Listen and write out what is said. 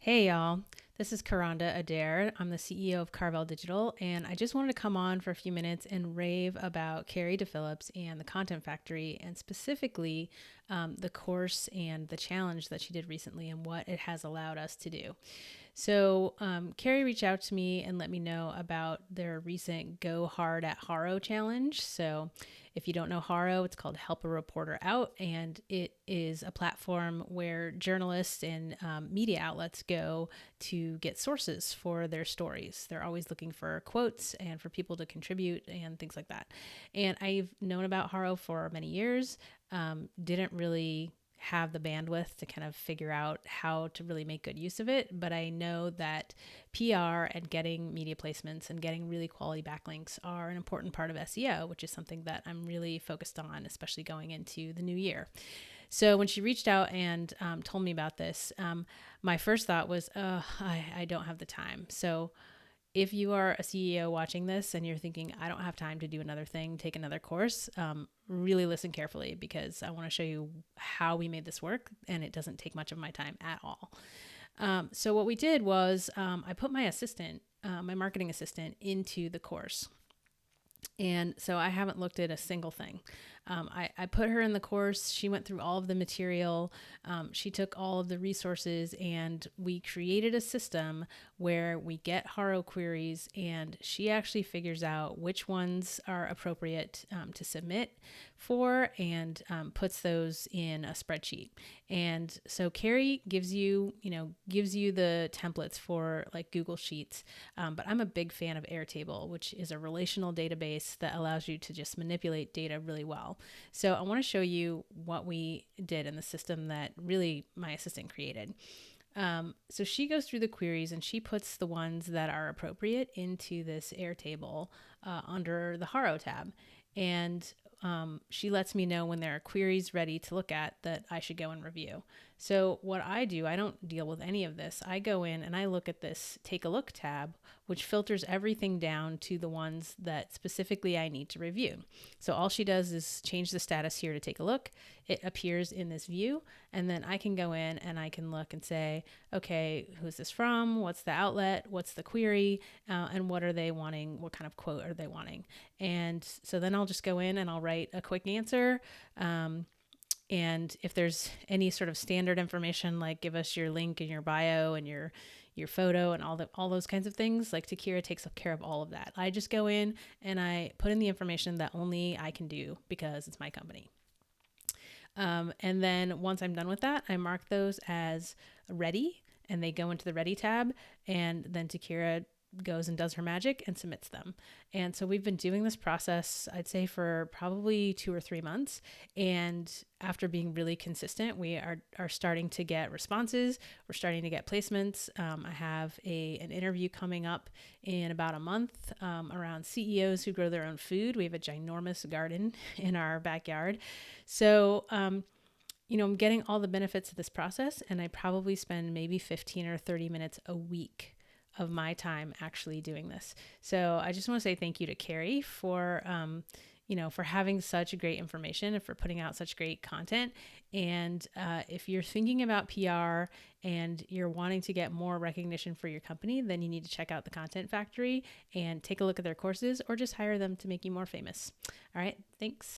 Hey y'all, this is Karanda Adair. I'm the CEO of Carvel Digital, and I just wanted to come on for a few minutes and rave about Kari DePhillips and the Content Factory, and specifically the course and the challenge that she did recently and what it has allowed us to do. So Kari reached out to me and let me know about their recent Go Hard at HARO challenge. So if you don't know HARO, it's called Help a Reporter Out, and it is a platform where journalists and media outlets go to get sources for their stories. They're always looking for quotes and for people to contribute and things like that. And I've known about HARO for many years, didn't really have the bandwidth to kind of figure out how to really make good use of it. But I know that PR and getting media placements and getting really quality backlinks are an important part of SEO, which is something that I'm really focused on, especially going into the new year. So when she reached out and told me about this, my first thought was, I don't have the time. So if you are a CEO watching this and you're thinking, I don't have time to do another thing, take another course, really listen carefully, because I want to show you how we made this work, and it doesn't take much of my time at all. So what we did was I put my assistant, my marketing assistant, into the course. And so I haven't looked at a single thing. I put her in the course. She went through all of the material. She took all of the resources, and we created a system where we get HARO queries, and she actually figures out which ones are appropriate to submit for, and puts those in a spreadsheet. And so Kari gives you the templates for like Google Sheets, but I'm a big fan of Airtable, which is a relational database that allows you to just manipulate data really well. So I want to show you what we did in the system that really my assistant created. So she goes through the queries and she puts the ones that are appropriate into this Airtable under the HARO tab. And she lets me know when there are queries ready to look at that I should go and review. So what I do, I don't deal with any of this. I go in and I look at this Take a Look tab, which filters everything down to the ones that specifically I need to review. So all she does is change the status here to Take a Look. It appears in this view, and then I can go in and I can look and say, okay, who's this from? What's the outlet? What's the query? And what are they wanting? What kind of quote are they wanting? And so then I'll just go in and I'll write a quick answer. And if there's any sort of standard information, like give us your link and your bio and your photo and all those kinds of things, like Takira takes care of all of that. I just go in and I put in the information that only I can do because it's my company. And then once I'm done with that, I mark those as ready, and they go into the ready tab, and then Takira goes and does her magic and submits them. And so we've been doing this process, I'd say, for probably 2 or 3 months. And after being really consistent, we are starting to get responses. We're starting to get placements. I have an interview coming up in about a month around CEOs who grow their own food. We have a ginormous garden in our backyard. So, I'm getting all the benefits of this process, and I probably spend maybe 15 or 30 minutes a week of my time actually doing this. So I just want to say thank you to Kari for, for having such great information and for putting out such great content. And if you're thinking about PR and you're wanting to get more recognition for your company, then you need to check out the Content Factory and take a look at their courses, or just hire them to make you more famous. All right, thanks.